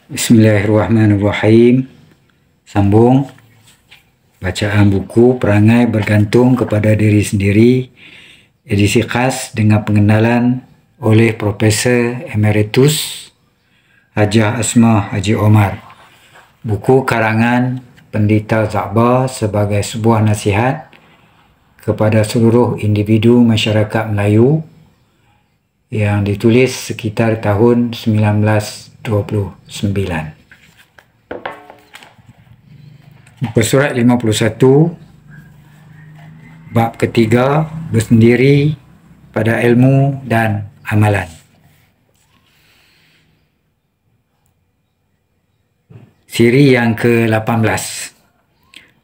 Bismillahirrahmanirrahim. Sambung bacaan buku Perangai Bergantung kepada Diri Sendiri, edisi khas dengan pengenalan oleh Profesor Emeritus Hajah Asmah Haji Omar. Buku karangan Pendeta Za'bah sebagai sebuah nasihat kepada seluruh individu masyarakat Melayu yang ditulis sekitar tahun 1929. Muka surat 51, bab ketiga, bersendiri pada ilmu dan amalan. Siri yang ke-18.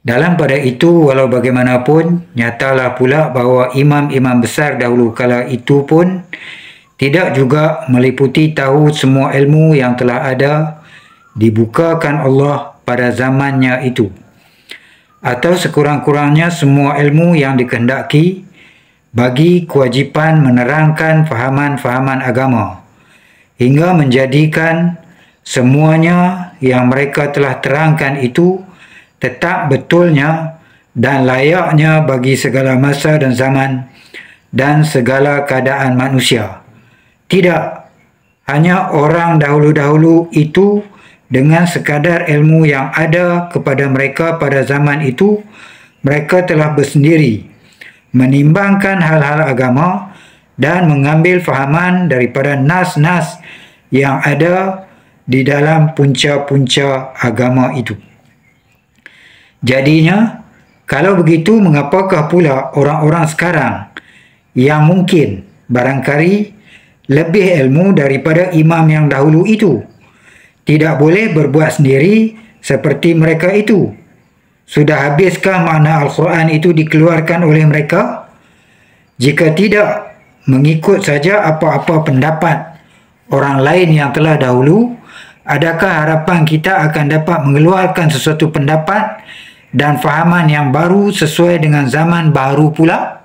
Dalam pada itu, walau bagaimanapun, nyatalah pula bahawa imam-imam besar dahulu kala itu pun tidak juga meliputi tahu semua ilmu yang telah ada dibukakan Allah pada zamannya itu, atau sekurang-kurangnya semua ilmu yang dikehendaki bagi kewajipan menerangkan fahaman-fahaman agama, hingga menjadikan semuanya yang mereka telah terangkan itu tetap betulnya dan layaknya bagi segala masa dan zaman dan segala keadaan manusia. Tidak hanya orang dahulu-dahulu itu dengan sekadar ilmu yang ada kepada mereka pada zaman itu, mereka telah bersendiri menimbangkan hal-hal agama dan mengambil fahaman daripada nas-nas yang ada di dalam punca-punca agama itu. Jadinya, kalau begitu, mengapakah pula orang-orang sekarang yang mungkin barangkali lebih ilmu daripada imam yang dahulu itu tidak boleh berbuat sendiri seperti mereka itu? Sudah habiskah makna Al-Quran itu dikeluarkan oleh mereka? Jika tidak, mengikut saja apa-apa pendapat orang lain yang telah dahulu, adakah harapan kita akan dapat mengeluarkan sesuatu pendapat dan fahaman yang baru sesuai dengan zaman baru pula?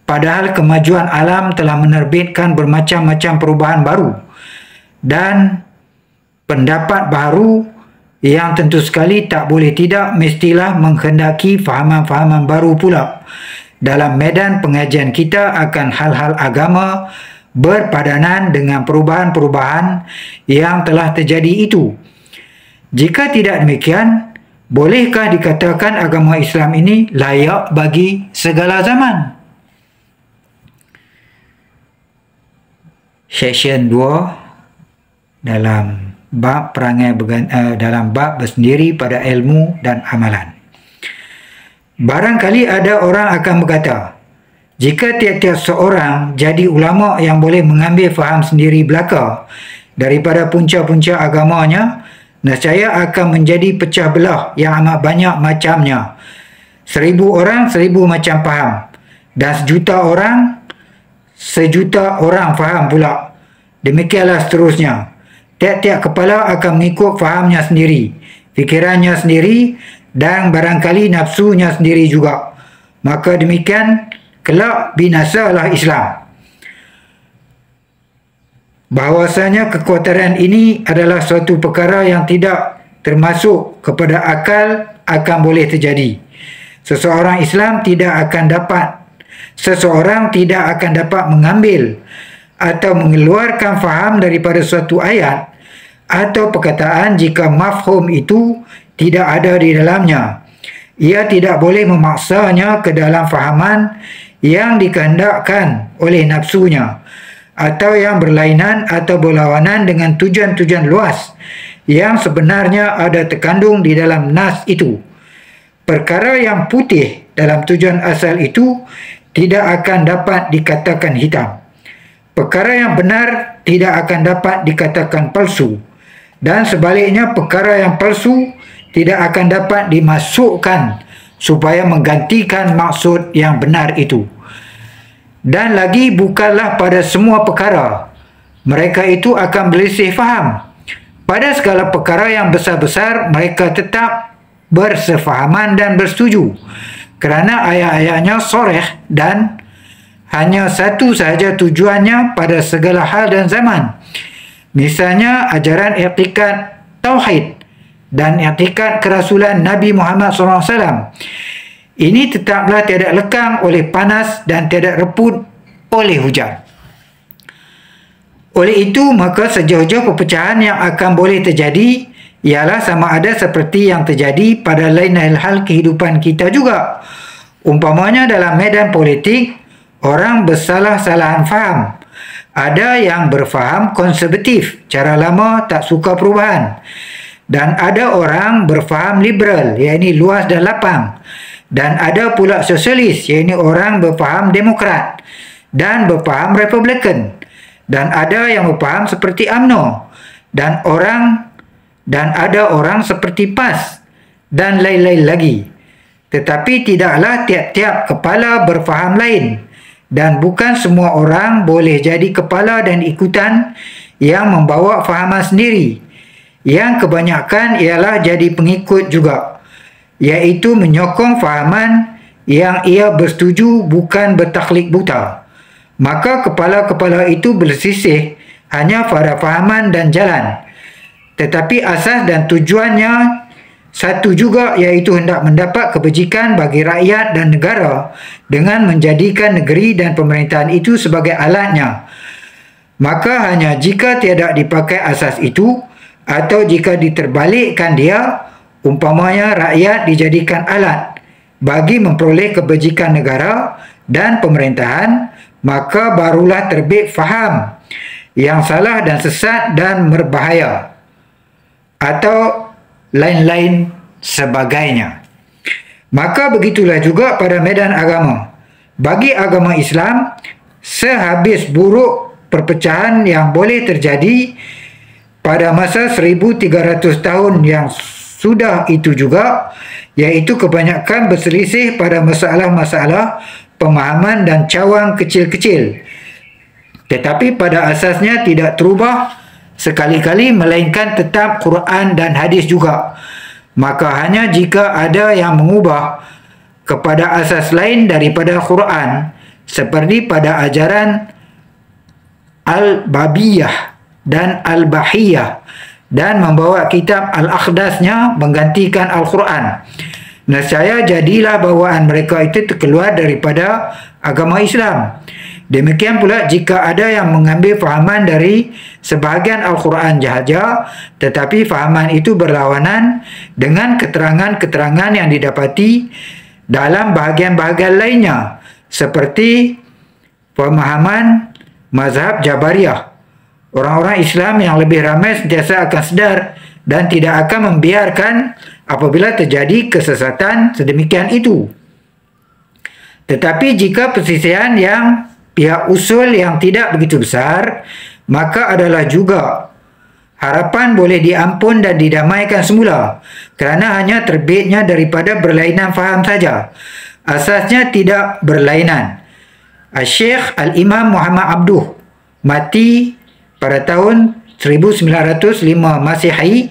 Padahal kemajuan alam telah menerbitkan bermacam-macam perubahan baru dan pendapat baru yang tentu sekali tak boleh tidak mestilah menghendaki fahaman-fahaman baru pula dalam medan pengajian kita akan hal-hal agama berpadanan dengan perubahan-perubahan yang telah terjadi itu. Jika tidak demikian, bolehkah dikatakan agama Islam ini layak bagi segala zaman? Seksyen 2 dalam bab dalam bab bersendiri pada ilmu dan amalan. Barangkali ada orang akan berkata, jika tiap-tiap seorang jadi ulama yang boleh mengambil faham sendiri belaka daripada punca-punca agamanya, nescaya akan menjadi pecah belah yang amat banyak macamnya. 1000 orang 1000 macam faham, dan sejuta orang faham pula. Demikianlah seterusnya. Tiap-tiap kepala akan mengikut fahamnya sendiri, fikirannya sendiri, dan barangkali nafsunya sendiri juga. Maka demikian kelak binasalah Islam. Bahawasanya kekhawatiran ini adalah suatu perkara yang tidak termasuk kepada akal akan boleh terjadi. Seseorang tidak akan dapat mengambil atau mengeluarkan faham daripada suatu ayat atau perkataan jika mafhum itu tidak ada di dalamnya. Ia tidak boleh memaksanya ke dalam fahaman yang dikehendakkan oleh nafsunya atau yang berlainan atau berlawanan dengan tujuan-tujuan luas yang sebenarnya ada terkandung di dalam nas itu. Perkara yang putih dalam tujuan asal itu tidak akan dapat dikatakan hitam. Perkara yang benar tidak akan dapat dikatakan palsu. Dan sebaliknya, perkara yang palsu tidak akan dapat dimasukkan supaya menggantikan maksud yang benar itu. Dan lagi, bukanlah pada semua perkara mereka itu akan berselisih faham. Pada segala perkara yang besar-besar, mereka tetap bersefahaman dan bersetuju, kerana ayat-ayatnya soreh dan hanya satu sahaja tujuannya pada segala hal dan zaman. Misalnya ajaran i'tikad tauhid dan i'tikad kerasulan Nabi Muhammad SAW. Ini tetaplah tiada lekang oleh panas dan tiada reput oleh hujan. Oleh itu, maka sejauh-jauh perpecahan yang akan boleh terjadi ialah sama ada seperti yang terjadi pada lain-lain hal kehidupan kita juga. Umpamanya dalam medan politik, orang bersalah-salahan faham. Ada yang berfaham konservatif, cara lama, tak suka perubahan. Dan ada orang berfaham liberal, iaitu luas dan lapang. Dan ada pula sosialis, iaitu orang berfaham demokrat dan berfaham republikan. Dan ada yang berfaham seperti UMNO. Dan ada orang seperti PAS dan lain-lain lagi. Tetapi tidaklah tiap-tiap kepala berfaham lain. Dan bukan semua orang boleh jadi kepala dan ikutan yang membawa fahaman sendiri. Yang kebanyakan ialah jadi pengikut juga, iaitu menyokong fahaman yang ia bersetuju, bukan bertaklid buta. Maka kepala-kepala itu bersisih hanya pada fahaman dan jalan. Tetapi asas dan tujuannya satu juga, iaitu hendak mendapat kebajikan bagi rakyat dan negara dengan menjadikan negeri dan pemerintahan itu sebagai alatnya. Maka hanya jika tiada dipakai asas itu, atau jika diterbalikkan dia, umpamanya rakyat dijadikan alat bagi memperoleh kebajikan negara dan pemerintahan, maka barulah terbit faham yang salah dan sesat dan berbahaya, atau lain-lain sebagainya. Maka begitulah juga pada medan agama. Bagi agama Islam, sehabis buruk perpecahan yang boleh terjadi pada masa 1300 tahun yang sudah itu juga, iaitu kebanyakan berselisih pada masalah-masalah pemahaman dan cawang kecil-kecil, tetapi pada asasnya tidak terubah sekali-kali, melainkan tetap Quran dan hadis juga. Maka hanya jika ada yang mengubah kepada asas lain daripada Quran, seperti pada ajaran Al-Babiyah dan Al-Bahiyah, dan membawa kitab Al-Akhdasnya menggantikan Al-Quran, nescaya jadilah bawaan mereka itu terkeluar daripada agama Islam. Demikian pula jika ada yang mengambil fahaman dari sebahagian Al-Quran sahaja, tetapi fahaman itu berlawanan dengan keterangan-keterangan yang didapati dalam bahagian-bahagian lainnya, seperti pemahaman mazhab Jabariyah. Orang-orang Islam yang lebih ramai sentiasa akan sedar dan tidak akan membiarkan apabila terjadi kesesatan sedemikian itu. Tetapi jika persisian yang pihak usul yang tidak begitu besar, maka adalah juga harapan boleh diampun dan didamaikan semula, kerana hanya terbitnya daripada berlainan faham saja. Asasnya tidak berlainan. Syekh Al-Imam Muhammad Abduh mati pada tahun 1905 Masihi.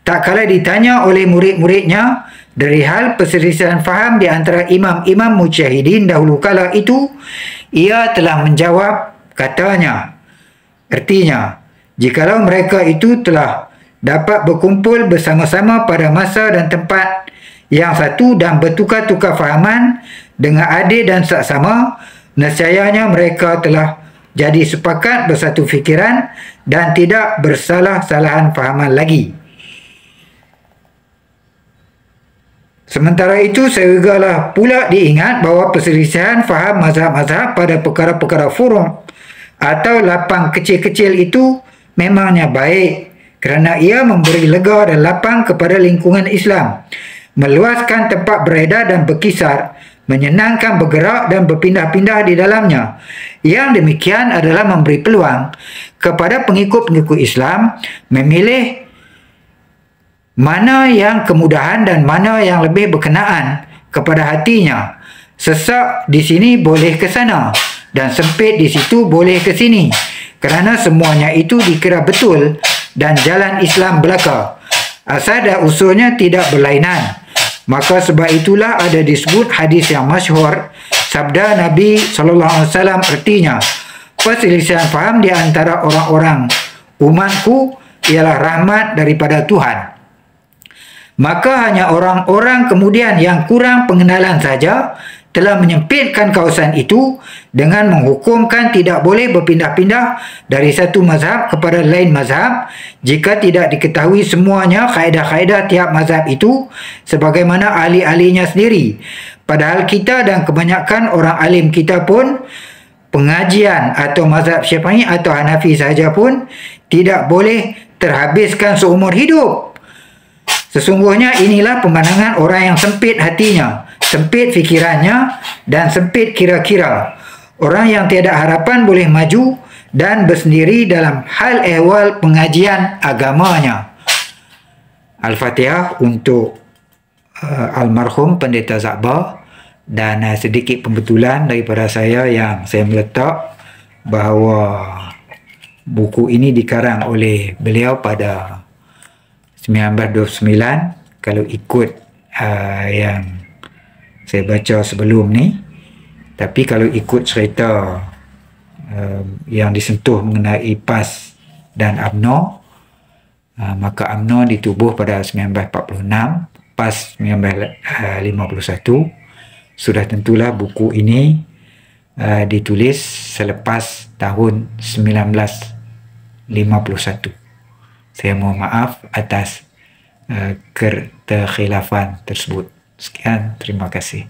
Tak kala ditanya oleh murid-muridnya dari hal perselisihan faham di antara imam-imam mujtahidin dahulu kala itu, ia telah menjawab, katanya, artinya, jikalau mereka itu telah dapat berkumpul bersama-sama pada masa dan tempat yang satu dan bertukar-tukar fahaman dengan adil dan saksama, nescayanya mereka telah jadi sepakat bersatu fikiran dan tidak bersalah-salahan fahaman lagi. Sementara itu, sejugalah pula diingat bahawa perselisihan faham mazhab-mazhab pada perkara-perkara furu' atau lapang kecil-kecil itu memangnya baik, kerana ia memberi lega dan lapang kepada lingkungan Islam, meluaskan tempat beredar dan berkisar, menyenangkan bergerak dan berpindah-pindah di dalamnya. Yang demikian adalah memberi peluang kepada pengikut-pengikut Islam memilih mana yang kemudahan dan mana yang lebih berkenaan kepada hatinya. Sesak di sini boleh ke sana dan sempit di situ boleh ke sini, kerana semuanya itu dikira betul dan jalan Islam belaka. Asal dan usulnya tidak berlainan. Maka sebab itulah ada disebut hadis yang masyhur, sabda Nabi SAW, artinya perselisihan faham di antara orang-orang umatku ialah rahmat daripada Tuhan. Maka hanya orang-orang kemudian yang kurang pengenalan saja telah menyempitkan kawasan itu dengan menghukumkan tidak boleh berpindah-pindah dari satu mazhab kepada lain mazhab jika tidak diketahui semuanya kaedah-kaedah tiap mazhab itu sebagaimana ahli-ahlinya sendiri. Padahal kita dan kebanyakan orang alim kita pun pengajian atau mazhab Syafi'i atau Hanafi saja pun tidak boleh terhabiskan seumur hidup. Sesungguhnya inilah pemandangan orang yang sempit hatinya, sempit fikirannya dan sempit kira-kira. Orang yang tiada harapan boleh maju dan bersendiri dalam hal ehwal pengajian agamanya. Al-Fatihah untuk almarhum Pendeta Zakbar, dan sedikit pembetulan daripada saya yang saya meletak bahawa buku ini dikarang oleh beliau pada 1929 kalau ikut yang saya baca sebelum ni. Tapi kalau ikut cerita yang disentuh mengenai PAS dan UMNO, maka UMNO ditubuh pada 1946, PAS 1951. Sudah tentulah buku ini ditulis selepas tahun 1951. Saya mohon maaf atas keterkhilafan tersebut. Sekian, terima kasih.